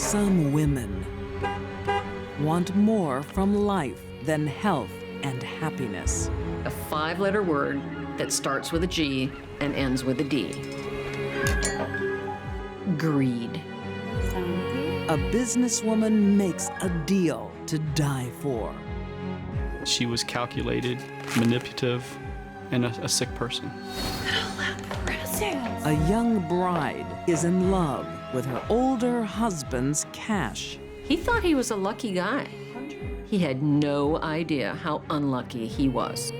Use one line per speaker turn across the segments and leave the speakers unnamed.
Some women want more from life than health and happiness.
A 5-letter word that starts with a G and ends with a D. Greed.
A businesswoman makes a deal to die for.
She was calculated, manipulative, and a sick person.
A young bride is in love with her older husband's cash.
He thought he was a lucky guy. He had no idea how unlucky he was.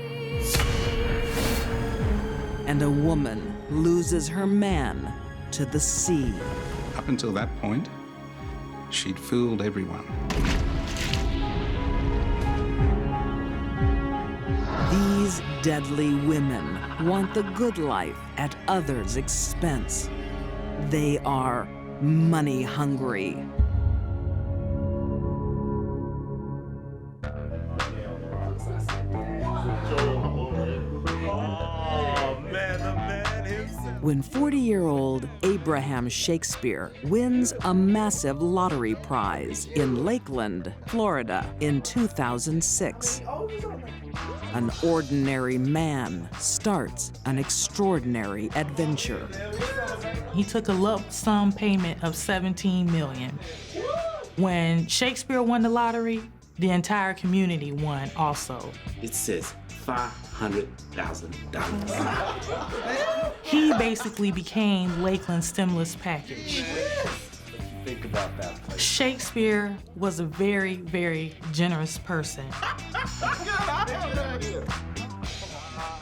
And a woman loses her man to the sea.
Up until that point, she'd fooled everyone.
These deadly women want the good life at others' expense. They are money hungry. When 40-year-old Abraham Shakespeare wins a massive lottery prize in Lakeland, Florida in 2006, an ordinary man starts an extraordinary adventure.
He took a lump sum payment of $17 million. When Shakespeare won the lottery, the entire community won also.
It says $500,000.
He basically became Lakeland's stimulus package.
Think about that place.
Shakespeare was a very, very generous person.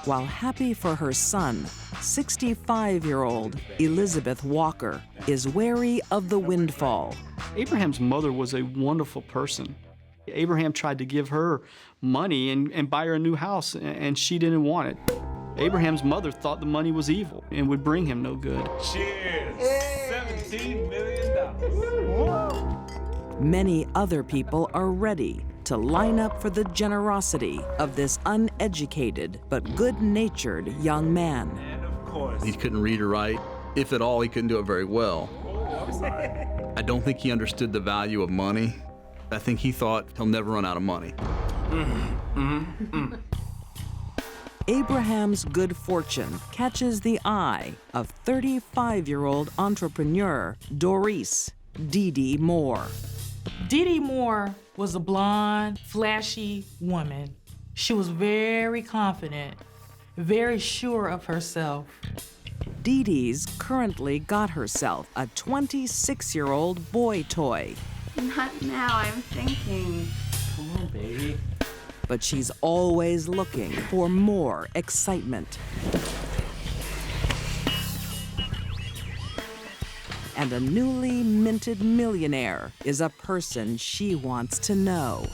While happy for her son, 65-year-old Elizabeth Walker is wary of the windfall.
Abraham's mother was a wonderful person. Abraham tried to give her money and buy her a new house, and she didn't want it. Abraham's mother thought the money was evil and would bring him no good.
Cheers! $17 million.
Many other people are ready to line up for the generosity of this uneducated but good-natured young man.
And of course,
He couldn't read or write. If at all, he couldn't do it very well. I don't think he understood the value of money. I think he thought he'll never run out of money.
Abraham's good fortune catches the eye of 35-year-old entrepreneur Doris Dee Dee Moore.
Dee Dee Moore was a blonde, flashy woman. She was very confident, very sure of herself.
Dee Dee's currently got herself a 26-year-old boy toy.
Not now, I'm thinking.
come on, baby.
But she's always looking for more excitement. And a newly minted millionaire is a person she wants to know.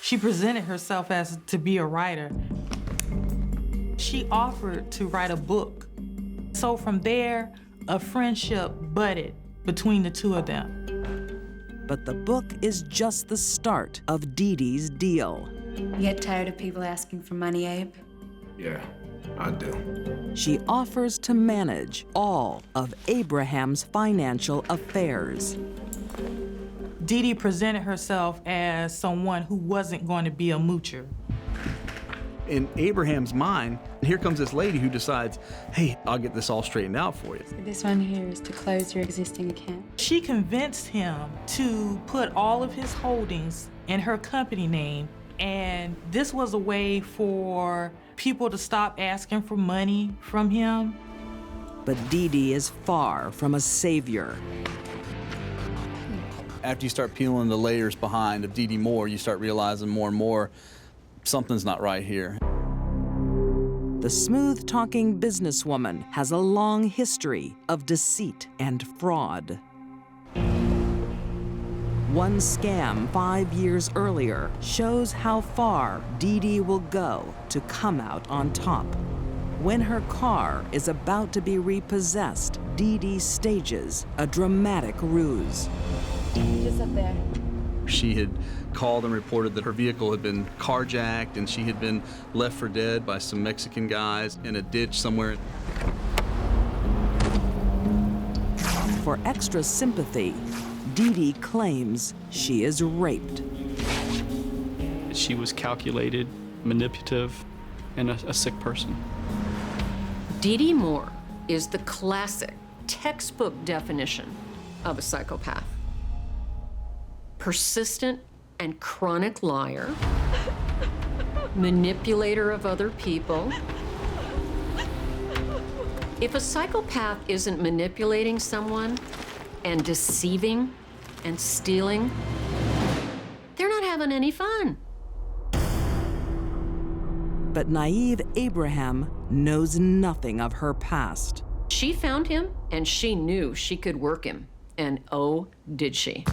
She presented herself as to be a writer. She offered to write a book. So from there, a friendship budded between the two of them.
But the book is just the start of Dee Dee's deal.
You get tired of people asking for money, Abe?
Yeah, I do.
She offers to manage all of Abraham's financial affairs.
Dee Dee presented herself as someone who wasn't going to be a moocher.
In Abraham's mind, here comes this lady who decides, hey, I'll get this all straightened out for you.
This one here is to close your existing account.
She convinced him to put all of his holdings in her company name, and this was a way for people to stop asking for money from him.
But Dee Dee is far from a savior.
After you start peeling the layers behind of Dee Dee Moore, you start realizing more and more something's not right here.
The smooth-talking businesswoman has a long history of deceit and fraud. One scam 5 years earlier shows how far Dee Dee will go to come out on top. When her car is about to be repossessed, Dee Dee stages a dramatic ruse.
Just up there.
She had called and reported that her vehicle had been carjacked and she had been left for dead by some Mexican guys in a ditch somewhere.
For extra sympathy, Dee Dee claims she is raped.
She was calculated, manipulative, and a sick person.
Dee Dee Moore is the classic textbook definition of a psychopath. Persistent and chronic liar, manipulator of other people. If a psychopath isn't manipulating someone and deceiving and stealing, they're not having any fun.
But naive Abraham knows nothing of her past.
She found him, and she knew she could work him. And oh, did she.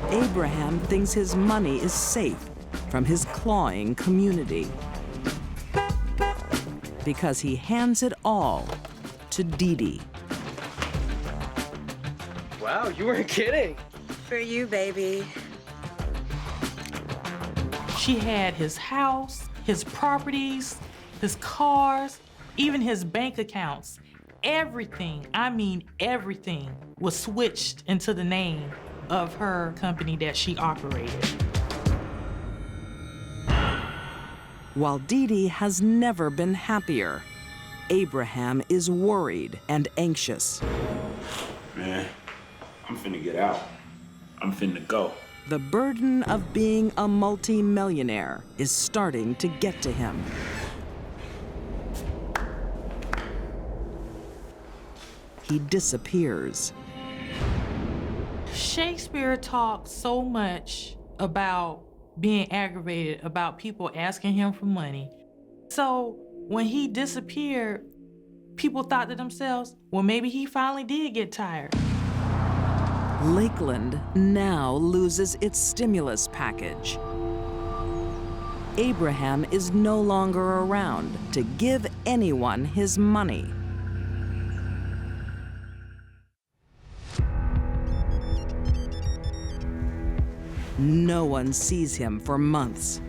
Abraham thinks his money is safe from his clawing community because he hands it all to Dee Dee.
Wow, you weren't kidding.
For you, baby.
She had his house, his properties, his cars, even his bank accounts. Everything, I mean everything, was switched into the name of her company that she operated.
While Dee Dee has never been happier, Abraham is worried and anxious.
Man, I'm finna get out. I'm finna go.
The burden of being a multi-millionaire is starting to get to him. He disappears.
Shakespeare talked so much about being aggravated about people asking him for money. So when he disappeared, people thought to themselves, well, maybe he finally did get tired.
Lakeland now loses its stimulus package. Abraham is no longer around to give anyone his money. No one sees him for months,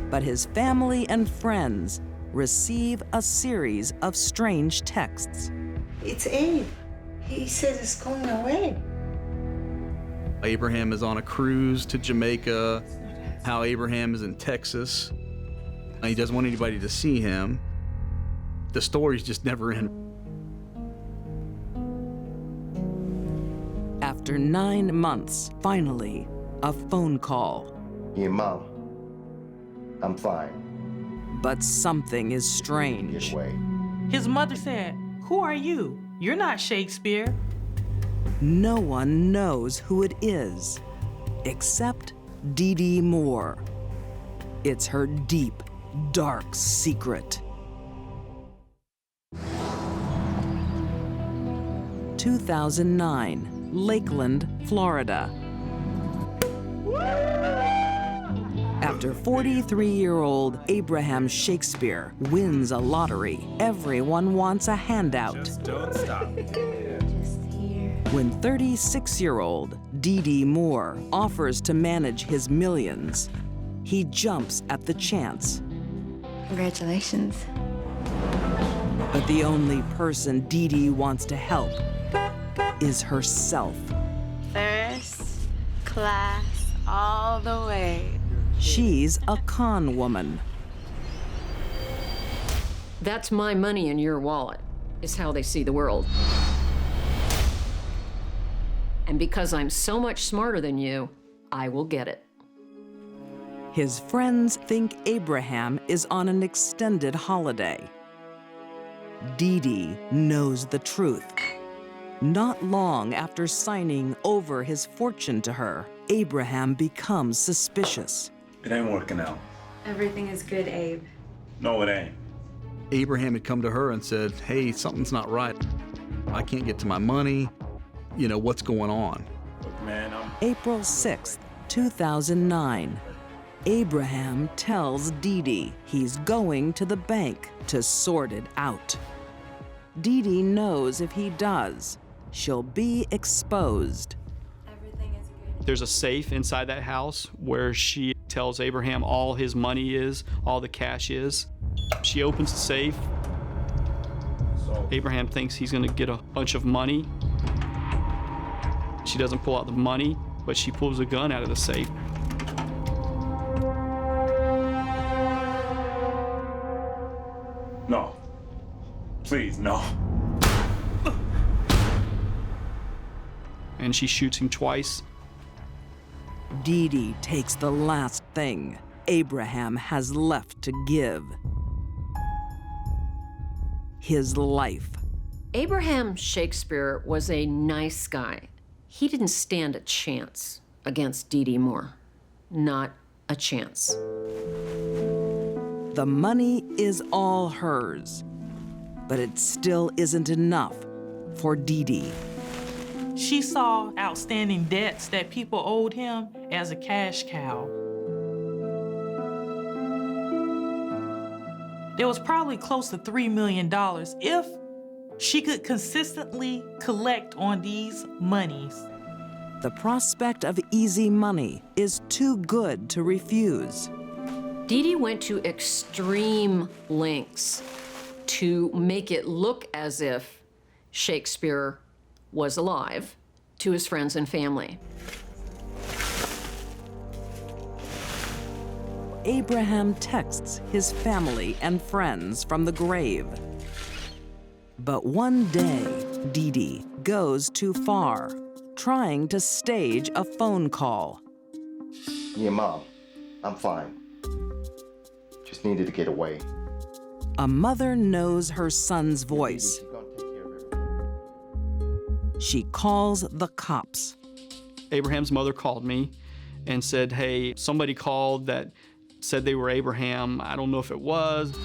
but his family and friends receive a series of strange texts.
It's Abe. He says it's going away.
Abraham is on a cruise to Jamaica, how Abraham is in Texas. He doesn't want anybody to see him. The stories just never end.
After 9 months, finally, a phone call.
Yeah, Mom. I'm fine.
But something is strange.
Get away.
His mother said, "Who are you? You're not Shakespeare."
No one knows who it is, except Dee Dee Moore. It's her deep, dark secret. 2009, Lakeland, Florida. After 43-year-old Abraham Shakespeare wins a lottery, everyone wants a handout.
Just don't stop.
When 36-year-old Dee Dee Moore offers to manage his millions, he jumps at the chance.
Congratulations.
But the only person Dee Dee wants to help is herself.
First class all the way.
She's a con woman.
That's my money in your wallet, is how they see the world. And because I'm so much smarter than you, I will get it.
His friends think Abraham is on an extended holiday. Dee Dee knows the truth. Not long after signing over his fortune to her, Abraham becomes suspicious.
It ain't working out.
Everything is good, Abe.
No, it ain't.
Abraham had come to her and said, hey, something's not right. I can't get to my money. You know, what's going on?
Look, man,
April 6th, 2009. Abraham tells Dee Dee he's going to the bank to sort it out. Dee Dee knows if he does, she'll be exposed.
Everything is good.
There's a safe inside that house where she tells Abraham all his money is, all the cash is. She opens the safe. Abraham thinks he's gonna get a bunch of money. She's She doesn't pull out the money, but she pulls a gun out of the safe.
No. Please, no.
And she shoots him twice.
Dee Dee takes the last thing Abraham has left to give: his life.
Abraham Shakespeare was a nice guy. He didn't stand a chance against Dee Dee Moore. Not a chance.
The money is all hers, but it still isn't enough for Dee Dee.
She saw outstanding debts that people owed him as a cash cow. There was probably close to $3 million if she could consistently collect on these monies.
The prospect of easy money is too good to refuse.
Dee Dee went to extreme lengths to make it look as if Shakespeare was alive to his friends and family.
Abraham texts his family and friends from the grave. But one day, Dee Dee goes too far, trying to stage a phone call.
Yeah, Mom, I'm fine. Just needed to get away.
A mother knows her son's voice. She calls the cops.
Abraham's mother called me and said, hey, somebody called that said they were Abraham. I don't know if it was,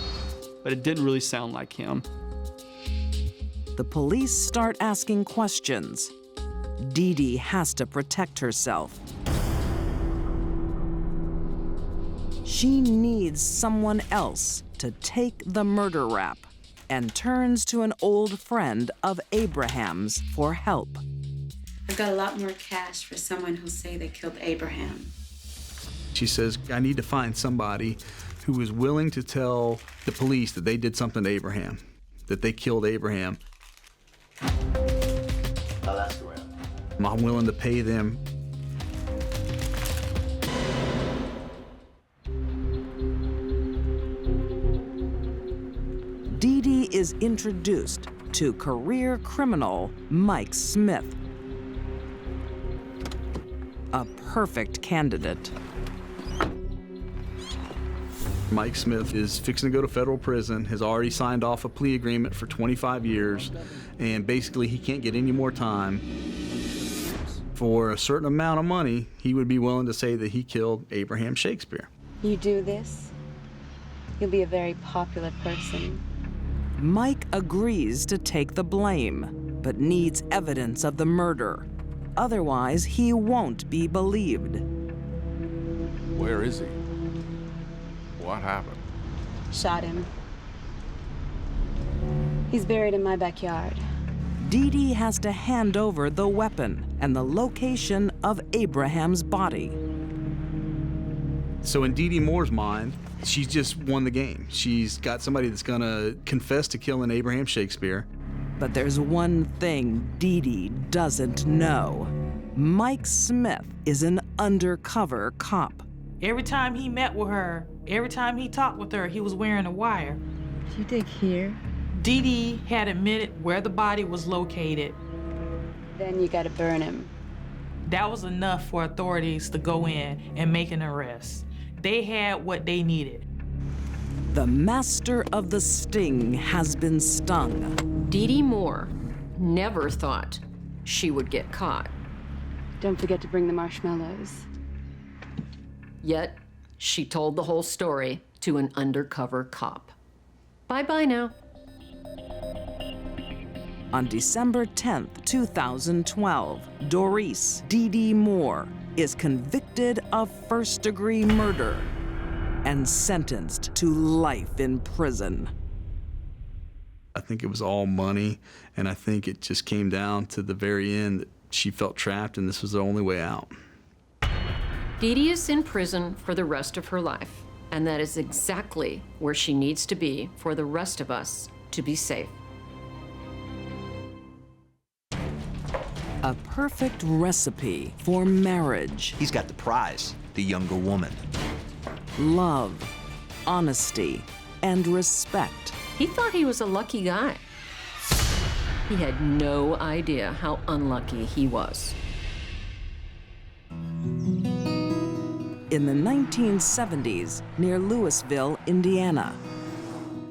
but it didn't really sound like him.
The police start asking questions. Dee Dee has to protect herself. She needs someone else to take the murder rap and turns to an old friend of Abraham's for help.
I've got a lot more cash for someone who'll say they killed Abraham.
She says, I need to find somebody who is willing to tell the police that they did something to Abraham, that they killed Abraham.
I'll ask around.
I'm willing to pay them.
Dee Dee is introduced to career criminal Mike Smith, a perfect candidate.
Mike Smith is fixing to go to federal prison, has already signed off a plea agreement for 25 years, and basically he can't get any more time. For a certain amount of money, he would be willing to say that he killed Abraham Shakespeare.
You do this, you'll be a very popular person.
Mike agrees to take the blame, but needs evidence of the murder. Otherwise, he won't be believed.
Where is he? What happened?
Shot him. He's buried in my backyard.
Dee Dee has to hand over the weapon and the location of Abraham's body.
So in Dee Dee Moore's mind, she's just won the game. She's got somebody that's gonna confess to killing Abraham Shakespeare.
But there's one thing Dee Dee doesn't know. Mike Smith is an undercover cop.
Every time he met with her, every time he talked with her, he was wearing a wire.
Did you dig here?
Dee Dee had admitted where the body was located.
Then you gotta burn him.
That was enough for authorities to go in and make an arrest. They had what they needed.
The master of the sting has been stung.
Dee Dee Moore never thought she would get caught.
Don't forget to bring the marshmallows.
Yet, she told the whole story to an undercover cop. Bye-bye now.
On December 10th, 2012, Doris Dee Dee Moore is convicted of first-degree murder and sentenced to life in prison.
I think it was all money, and I think it just came down to the very end that she felt trapped and this was the only way out.
Dee Dee is in prison for the rest of her life, and that is exactly where she needs to be for the rest of us to be safe.
A perfect recipe for marriage.
He's got the prize, the younger woman.
Love, honesty, and respect.
He thought he was a lucky guy. He had no idea how unlucky he was.
In the 1970s, near Louisville, Indiana,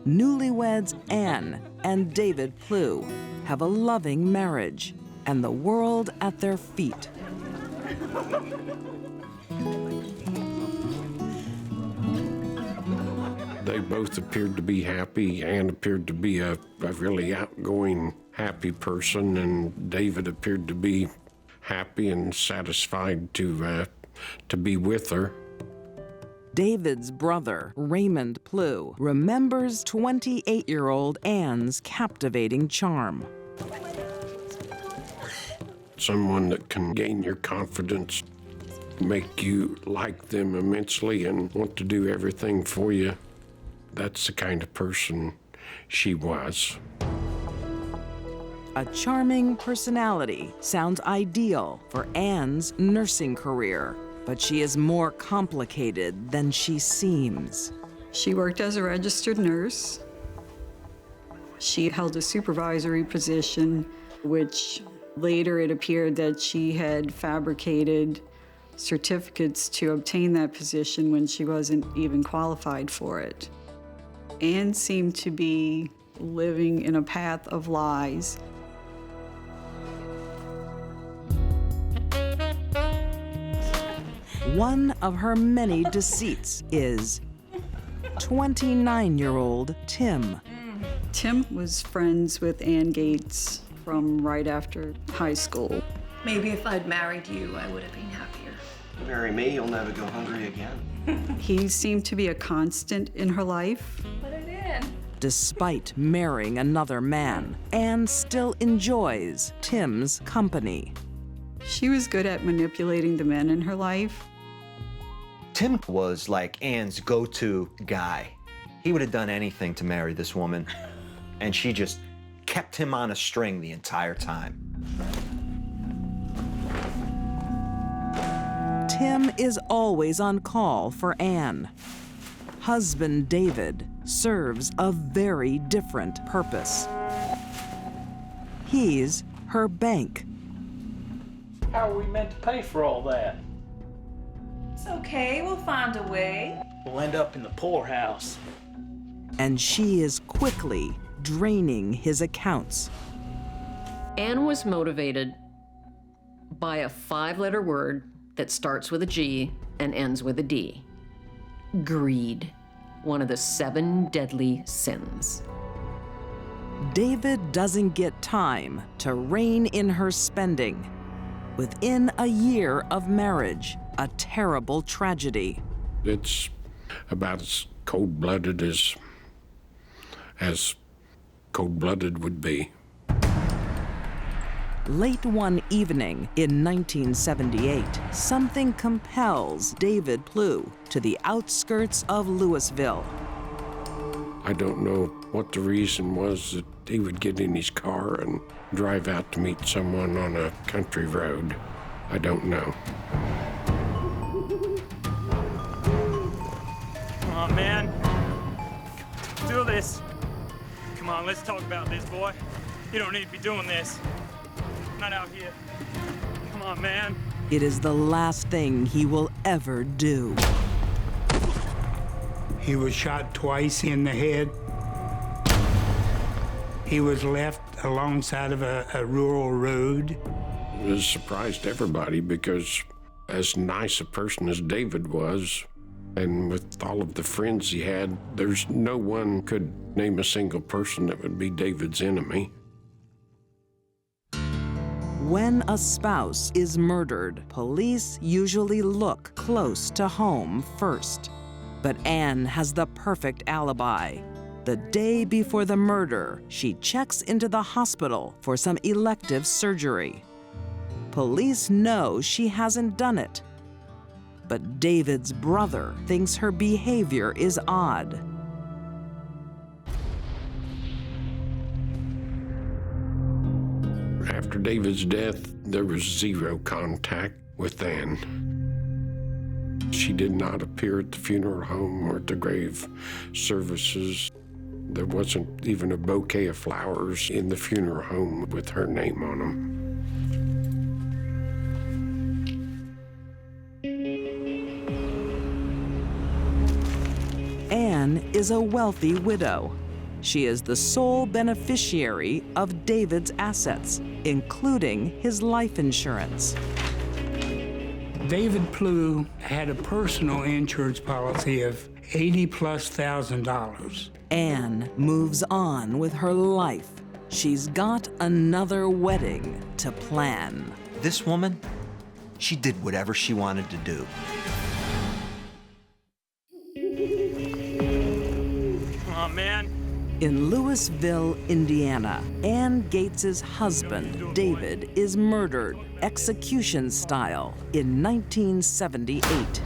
newlyweds Anne and David Plue have a loving marriage and the world at their feet.
They both appeared to be happy. Anne appeared to be a really outgoing, happy person, and David appeared to be happy and satisfied to be with her.
David's brother, Raymond Plue, remembers 28-year-old Anne's captivating charm.
Someone that can gain your confidence, make you like them immensely and want to do everything for you. That's the kind of person she was.
A charming personality sounds ideal for Anne's nursing career, but she is more complicated than she seems.
She worked as a registered nurse. She held a supervisory position, which later it appeared that she had fabricated certificates to obtain that position when she wasn't even qualified for it. Anne seemed to be living in a path of lies.
One of her many deceits is 29-year-old Tim.
Tim was friends with Ann Gates from right after high school.
Maybe if I'd married you, I would have been happier.
Marry me, you'll never go hungry again.
He seemed to be a constant in her life.
But I did.
Despite marrying another man, Anne still enjoys Tim's company.
She was good at manipulating the men in her life.
Tim was like Anne's go-to guy. He would have done anything to marry this woman, and she just kept him on a string the entire time.
Tim is always on call for Anne. Husband David serves a very different purpose. He's her bank.
How are we meant to pay for all that?
It's okay, we'll find a way.
We'll end up in the poorhouse.
And she is quickly draining his accounts.
Anne was motivated by a 5-letter word that starts with a G and ends with a D. Greed, one of the 7 deadly sins.
David doesn't get time to rein in her spending. Within a year of marriage, a terrible tragedy.
It's about as cold-blooded as cold-blooded would be.
Late one evening in 1978, something compels David Plue to the outskirts of Louisville.
I don't know what the reason was that he would get in his car and drive out to meet someone on a country road. I don't know.
Come on, man. Do this. Come on, let's talk about this, boy. You don't need to be doing this. Not out here. Come on, man.
It is the last thing he will ever do.
He was shot twice in the head. He was left alongside of a rural road.
It surprised everybody because as nice a person as David was, and with all of the friends he had, there's no one could name a single person that would be David's enemy.
When a spouse is murdered, police usually look close to home first. But Anne has the perfect alibi. The day before the murder, she checks into the hospital for some elective surgery. Police know she hasn't done it. But David's brother thinks her behavior is odd.
After After David's death, there was zero contact with Ann. She did not appear at the funeral home or at the grave services. There wasn't even a bouquet of flowers in the funeral home with her name on them.
Anne is a wealthy widow. She is the sole beneficiary of David's assets, including his life insurance.
David Plue had a personal insurance policy of $80,000+.
Anne moves on with her life. She's got another wedding to plan.
This woman, she did whatever she wanted to do.
Come on, man.
In Louisville, Indiana, Ann Gates's husband, David, is murdered, execution style, in 1978.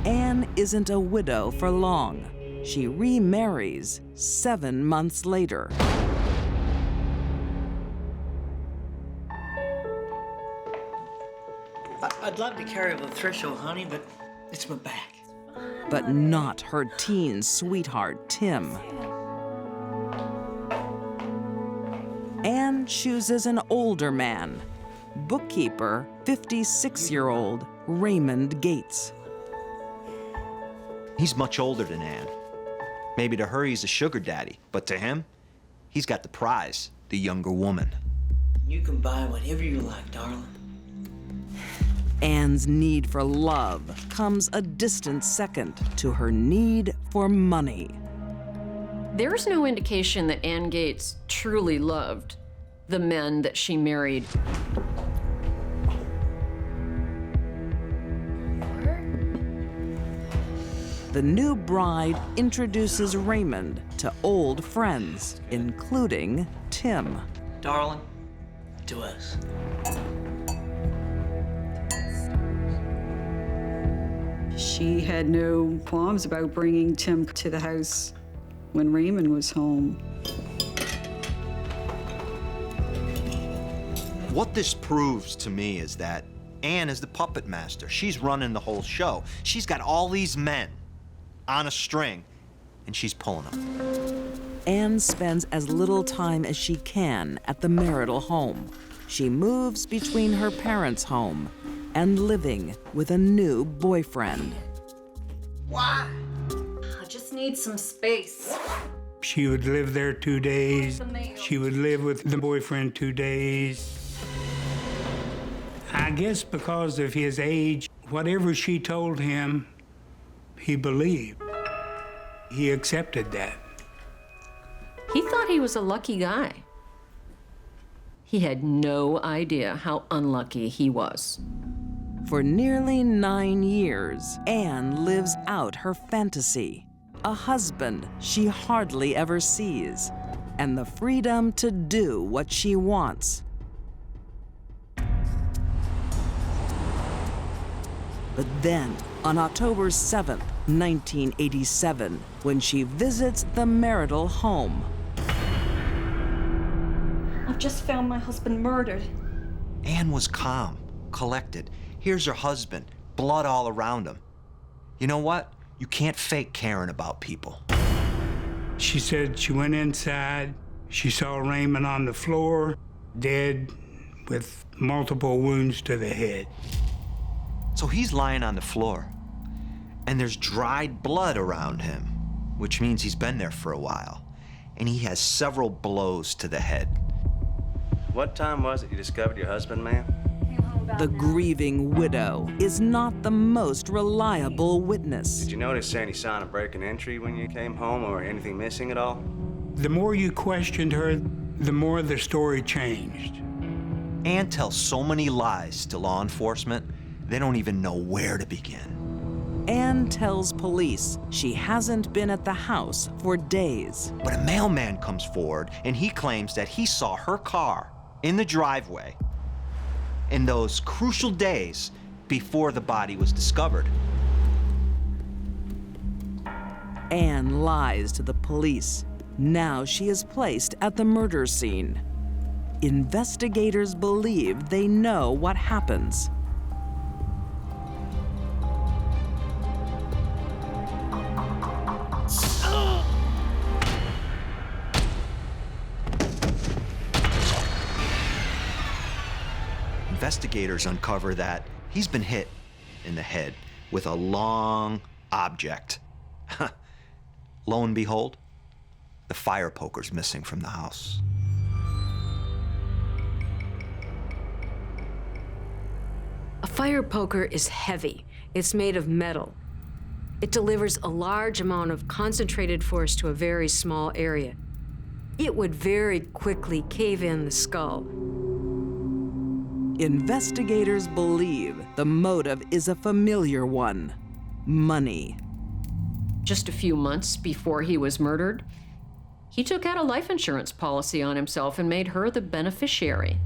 Ann isn't a widow for long. She remarries 7 months later.
I'd love to carry the threshold, honey, but it's my back.
But not her teen sweetheart, Tim. Anne chooses an older man, bookkeeper, 56-year-old Raymond Gates.
He's much older than Ann. Maybe to her he's a sugar daddy, but to him, he's got the prize, the younger woman.
You can buy whatever you like, darling.
Anne's need for love comes a distant second to her need for money.
There's no indication that Ann Gates truly loved the men that she married.
The new bride introduces Raymond to old friends, including Tim.
Darling, to us.
She had no qualms about bringing Tim to the house when Raymond was home.
What this proves to me is that Ann is the puppet master. She's running the whole show. She's got all these men on a string, and she's pulling them.
Anne spends as little time as she can at the marital home. She moves between her parents' home and living with a new boyfriend.
Why? I just need some space.
She would live there 2 days. She would live with the boyfriend 2 days. I guess because of his age, whatever she told him, he believed. He accepted that.
He thought he was a lucky guy. He had no idea how unlucky he was.
For nearly 9 years, Anne lives out her fantasy. A husband she hardly ever sees, and the freedom to do what she wants. But then, on October 7th, 1987, when she visits the marital home,
I've just found my husband murdered.
Ann was calm, collected. Here's her husband, blood all around him. You know what? You can't fake caring about people.
She said she went inside. She saw Raymond on the floor, dead, with multiple wounds to the head.
So he's lying on the floor, and there's dried blood around him, which means he's been there for a while, and he has several blows to the head.
What time was it you discovered your husband, ma'am?
the grieving widow is not the most reliable witness.
Did you notice any sign of break and entry when you came home, or anything missing at all?
The more you questioned her, the more the story changed.
Ann tells so many lies to law enforcement, they don't even know where to begin.
Ann tells police she hasn't been at the house for days.
But a mailman comes forward and he claims that he saw her car in the driveway in those crucial days before the body was discovered.
Ann lies to the police. Now she is placed at the murder scene. Investigators believe they know what happens.
Investigators uncover that he's been hit in the head with a long object. Lo and behold, the fire poker's missing from the house.
A fire poker is heavy. It's made of metal. It delivers a large amount of concentrated force to a very small area. It would very quickly cave in the skull.
Investigators believe the motive is a familiar one: money.
Just a few months before he was murdered, he took out a life insurance policy on himself and made her the beneficiary.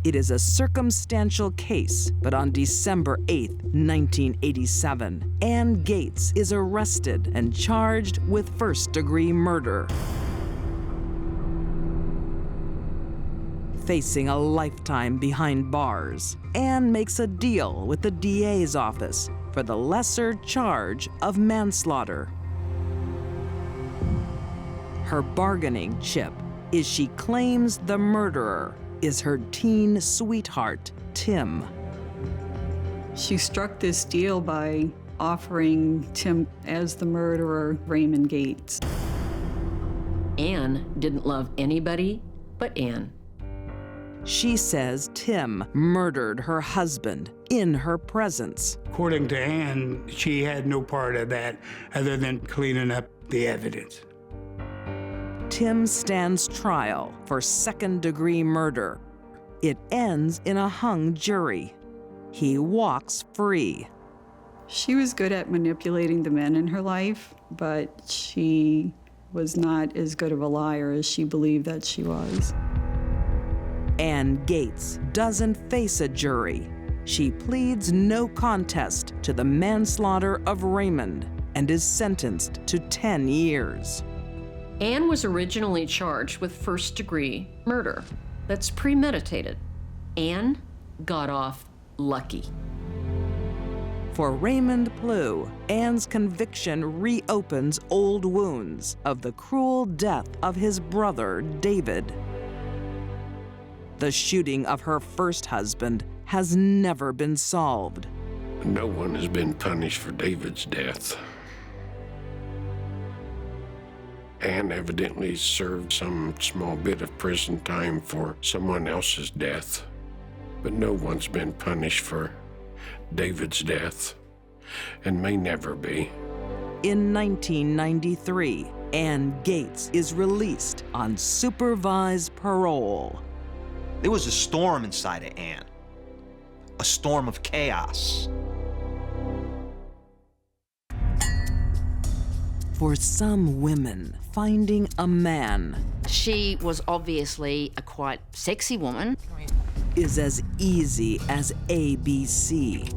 It is a circumstantial case, but on December 8, 1987, Ann Gates is arrested and charged with first-degree murder. Facing a lifetime behind bars, Ann makes a deal with the DA's office for the lesser charge of manslaughter. Her bargaining chip is she claims the murderer is her teen sweetheart, Tim.
She struck this deal by offering Tim as the murderer, Raymond Gates.
Ann didn't love anybody but Ann.
She says Tim murdered her husband in her presence.
According to Ann, she had no part of that other than cleaning up the evidence.
Tim stands trial for second-degree murder. It ends in a hung jury. He walks free.
She was good at manipulating the men in her life, but she was not as good of a liar as she believed that she was.
Ann Gates doesn't face a jury. She pleads no contest to the manslaughter of Raymond and is sentenced to 10 years.
Ann was originally charged with first-degree murder. That's premeditated. Ann got off lucky.
For Raymond Plue, Ann's conviction reopens old wounds of the cruel death of his brother, David. The shooting of her first husband has never been solved.
No one has been punished for David's death. Ann evidently served some small bit of prison time for someone else's death, but no one's been punished for David's death, and may never be.
In 1993, Ann Gates is released on supervised parole.
There was a storm inside of Ann, a storm of chaos.
For some women, finding a man
She was obviously a quite sexy woman.
is as easy as ABC.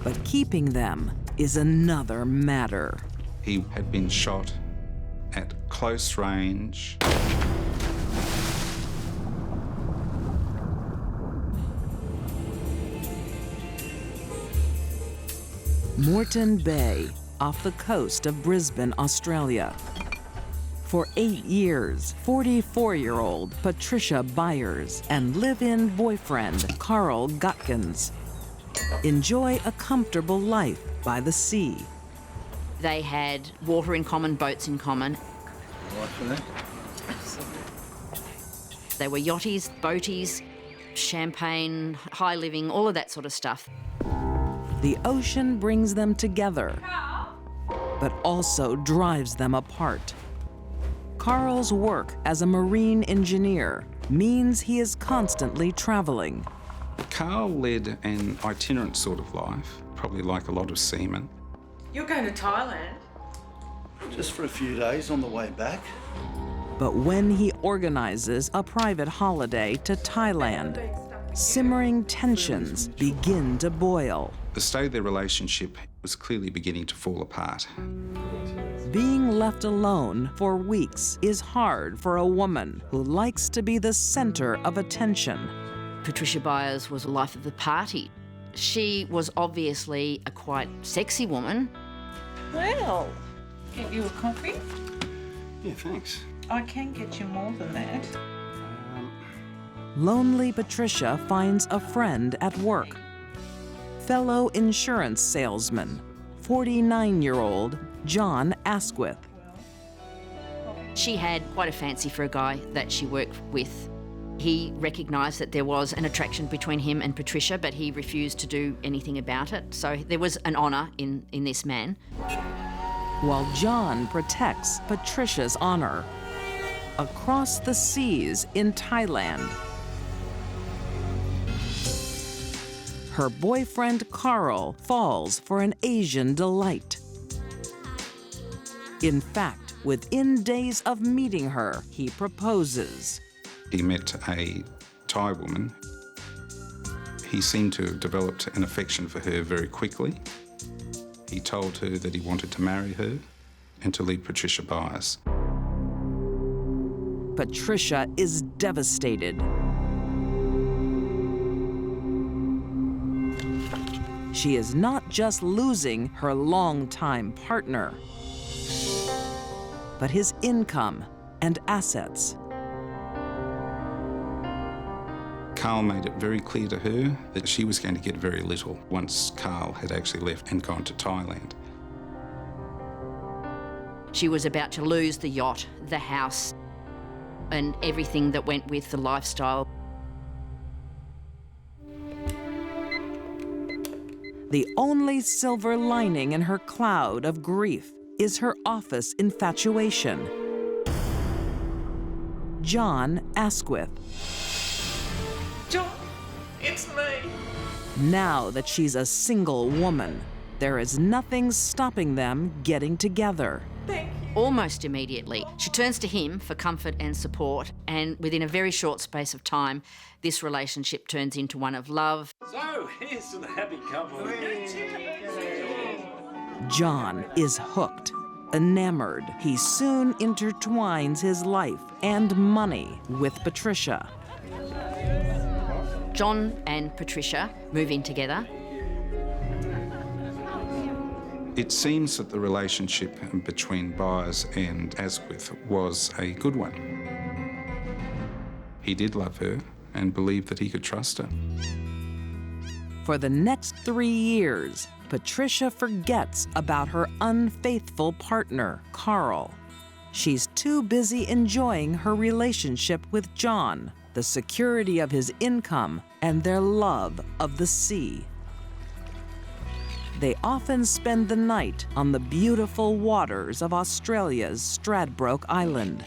But keeping them is another matter.
He had been shot at close range.
Moreton Bay, off the coast of Brisbane, Australia. For 8 years, 44-year-old Patricia Byers and live-in boyfriend Carl Gutkins enjoy a comfortable life by the sea.
They had water in common, boats in common. They were yachties, boaties, champagne, high living, all of that sort of stuff.
The ocean brings them together, but also drives them apart. Carl's work as a marine engineer means he is constantly traveling.
Carl led an itinerant sort of life, probably like a lot of seamen.
You're going to Thailand?
Just for a few days on the way back.
But when he organizes a private holiday to Thailand, simmering tensions begin to boil.
The state of their relationship was clearly beginning to fall apart.
Being left alone for weeks is hard for a woman who likes to be the center of attention.
Patricia Byers was a life of the party. She was obviously a quite sexy woman.
Well, get you a coffee?
Yeah, thanks.
I can get you more than that.
Lonely Patricia finds a friend at work. Fellow insurance salesman, 49-year-old John Asquith.
She had quite a fancy for a guy that she worked with. He recognised that there was an attraction between him and Patricia, but he refused to do anything about it. So there was an honour in this man.
While John protects Patricia's honor. Across the seas in Thailand, her boyfriend Carl falls for an Asian delight. In fact, within days of meeting her, he proposes.
He met a Thai woman. He seemed to have developed an affection for her very quickly. He told her that he wanted to marry her and to leave Patricia Byers.
Patricia is devastated. She is not just losing her longtime partner, but his income and assets.
Carl made it very clear to her that she was going to get very little once Carl had actually left and gone to Thailand.
She was about to lose the yacht, the house, and everything that went with the lifestyle.
The only silver lining in her cloud of grief is her office infatuation. John Asquith.
John, it's me.
Now that she's a single woman, there is nothing stopping them getting together.
Thank you.
Almost immediately, she turns to him for comfort and support, and within a very short space of time, this relationship turns into one of love.
So, here's to the happy couple.
John is hooked, enamored. He soon intertwines his life and money with Patricia.
John and Patricia move in together.
It seems that the relationship between Byers and Asquith was a good one. He did love her and believed that he could trust her.
For the next 3 years, Patricia forgets about her unfaithful partner, Carl. She's too busy enjoying her relationship with John, the security of his income, and their love of the sea. They often spend the night on the beautiful waters of Australia's Stradbroke Island,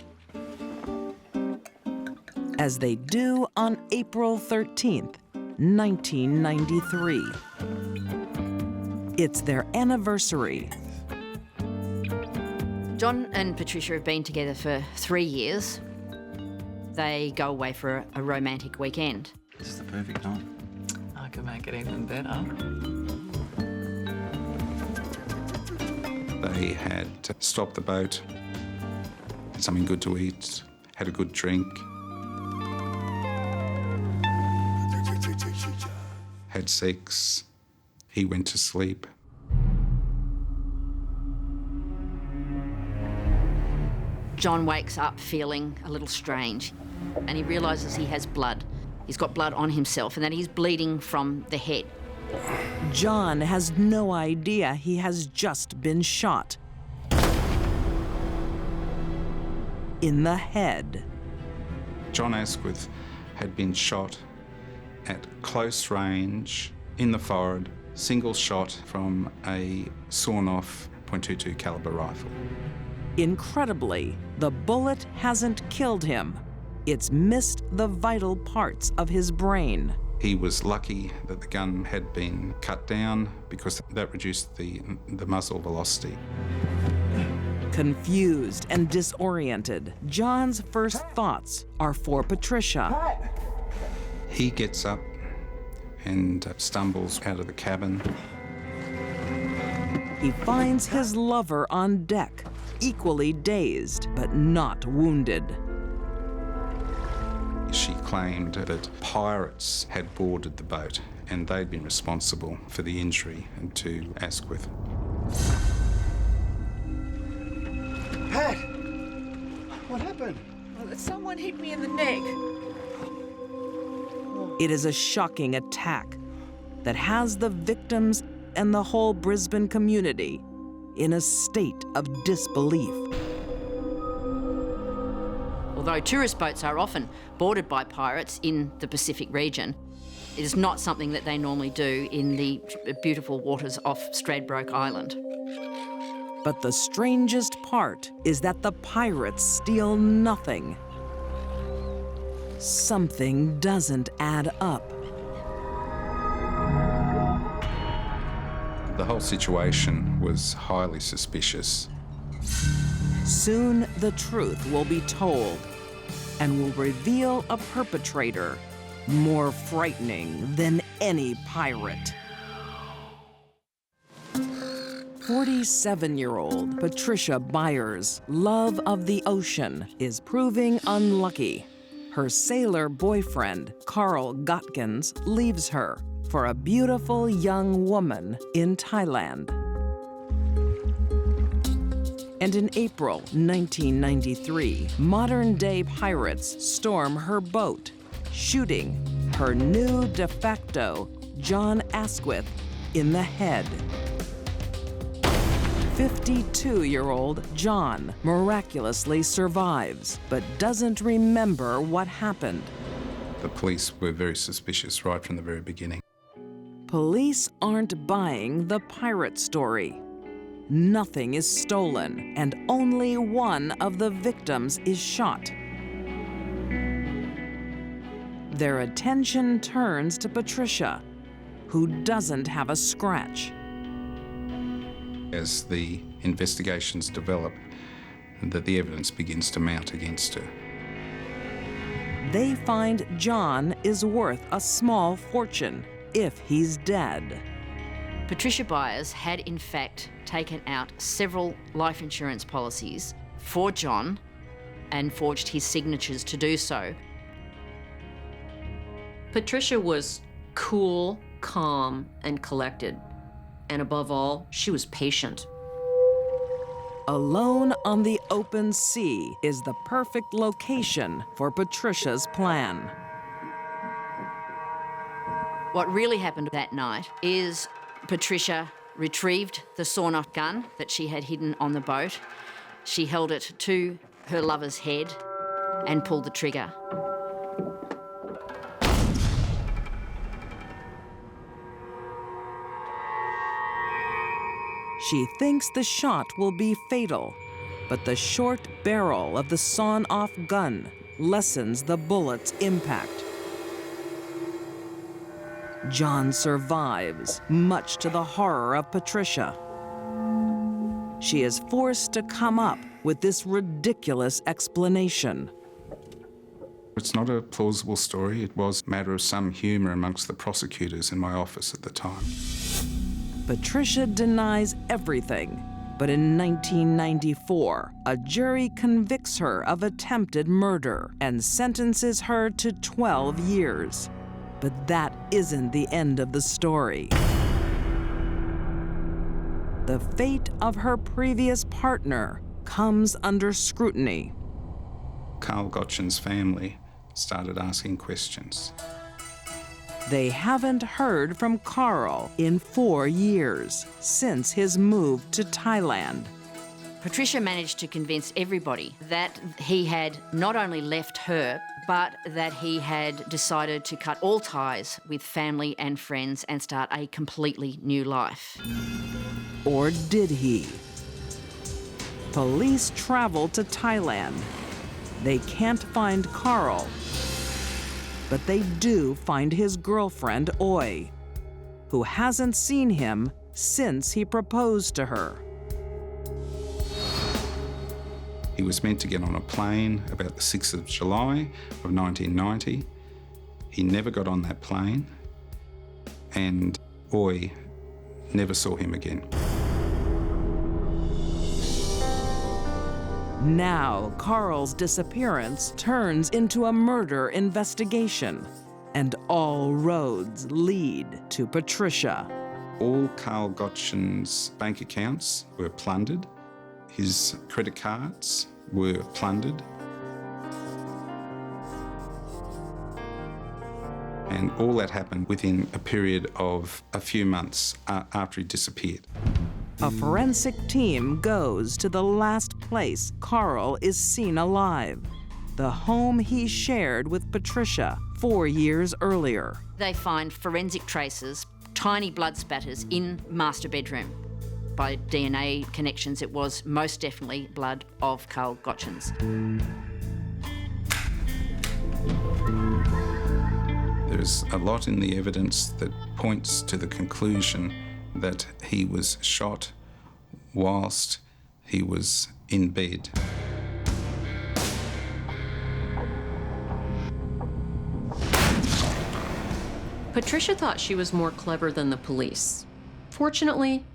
as they do on April 13th, 1993. It's their anniversary.
John and Patricia have been together for 3 years. They go away for a romantic weekend.
This is the perfect night.
I can make it even better.
They had stopped the boat, had something good to eat, had a good drink, had sex. He went to sleep.
John wakes up feeling a little strange, and he realises he has blood. He's got blood on himself and that he's bleeding from the head.
John has no idea he has just been shot in the head.
John Asquith had been shot at close range in the forehead, single shot from a sawn-off .22 caliber rifle.
Incredibly, the bullet hasn't killed him. It's missed the vital parts of his brain.
He was lucky that the gun had been cut down because that reduced the muzzle velocity.
Confused and disoriented, John's first thoughts are for Patricia.
He gets up and stumbles out of the cabin.
He finds his lover on deck, equally dazed but not wounded.
She claimed that pirates had boarded the boat and they'd been responsible for the injury to Asquith.
Pat! What happened?
Someone hit me in the neck.
It is a shocking attack that has the victims and the whole Brisbane community in a state of disbelief.
Although tourist boats are often boarded by pirates in the Pacific region, it is not something that they normally do in the beautiful waters off Stradbroke Island.
But the strangest part is that the pirates steal nothing. Something doesn't add up.
The whole situation was highly suspicious.
Soon the truth will be told and will reveal a perpetrator more frightening than any pirate. 47-year-old Patricia Byers, love of the ocean, is proving unlucky. Her sailor boyfriend, Carl Gotkins, leaves her for a beautiful young woman in Thailand. And in April 1993, modern-day pirates storm her boat, shooting her new de facto, John Asquith, in the head. 52-year-old John miraculously survives, but doesn't remember what happened.
The police were very suspicious right from the very beginning.
Police aren't buying the pirate story. Nothing is stolen, and only one of the victims is shot. Their attention turns to Patricia, who doesn't have a scratch.
As the investigations develop, that the evidence begins to mount against her.
They find John is worth a small fortune if he's dead.
Patricia Byers had in fact taken out several life insurance policies for John and forged his signatures to do so.
Patricia was cool, calm, and collected. And above all, she was patient.
Alone on the open sea is the perfect location for Patricia's plan.
What really happened that night is Patricia retrieved the sawn-off gun that she had hidden on the boat. She held it to her lover's head and pulled the trigger.
She thinks the shot will be fatal, but the short barrel of the sawn-off gun lessens the bullet's impact. John survives, much to the horror of Patricia. She is forced to come up with this ridiculous explanation.
It's not a plausible story. It was a matter of some humour amongst the prosecutors in my office at the time.
Patricia denies everything, but in 1994, a jury convicts her of attempted murder and sentences her to 12 years. But that isn't the end of the story. The fate of her previous partner comes under scrutiny.
Carl Gottchen's family started asking questions.
They haven't heard from Carl in 4 years, since his move to Thailand.
Patricia managed to convince everybody that he had not only left her, but that he had decided to cut all ties with family and friends and start a completely new life.
Or did he? Police travel to Thailand. They can't find Carl, but they do find his girlfriend, Oi, who hasn't seen him since he proposed to her.
He was meant to get on a plane about the 6th of July of 1990. He never got on that plane, and Oi never saw him again.
Now, Carl's disappearance turns into a murder investigation, and all roads lead to Patricia.
All Carl Gottschalk's bank accounts were plundered. His credit cards were plundered. And all that happened within a period of a few months after he disappeared.
A forensic team goes to the last place Carl is seen alive, the home he shared with Patricia 4 years earlier.
They find forensic traces, tiny blood spatters in master bedroom. By DNA connections, it was most definitely blood of Carl Gottschalk's.
There's a lot in the evidence that points to the conclusion that he was shot whilst he was in bed.
Patricia thought she was more clever than the police. Fortunately,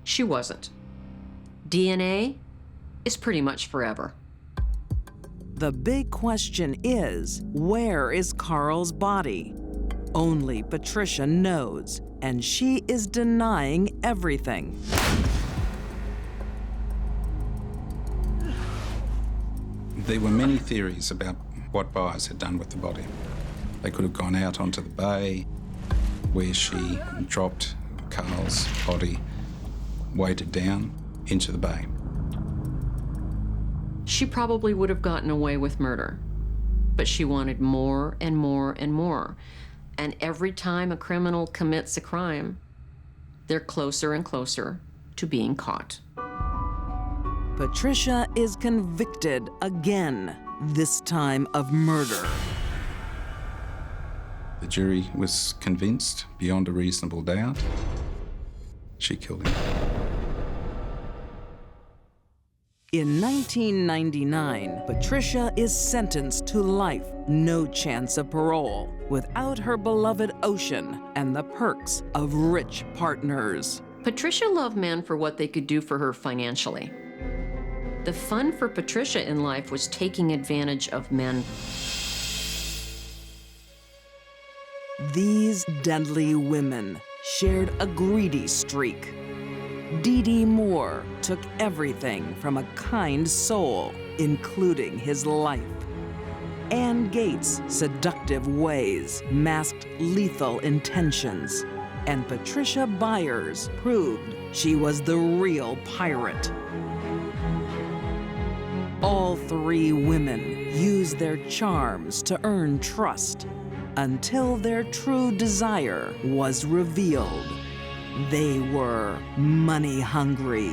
she wasn't. DNA is pretty much forever.
The big question is, where is Carl's body? Only Patricia knows, and she is denying everything.
There were many theories about what Byers had done with the body. They could have gone out onto the bay where she dropped Carl's body, weighted down into the bay.
She probably would have gotten away with murder, but she wanted more and more and more. And every time a criminal commits a crime, they're closer and closer to being caught.
Patricia is convicted again, this time of murder.
The jury was convinced, beyond a reasonable doubt, she killed him.
In 1999, Patricia is sentenced to life, no chance of parole, without her beloved ocean and the perks of rich partners.
Patricia loved men for what they could do for her financially. The fun for Patricia in life was taking advantage of men.
These deadly women shared a greedy streak. Dee Dee Moore took everything from a kind soul, including his life. Ann Gates' seductive ways masked lethal intentions. And Patricia Byers proved she was the real pirate. All three women used their charms to earn trust until their true desire was revealed. They were money hungry.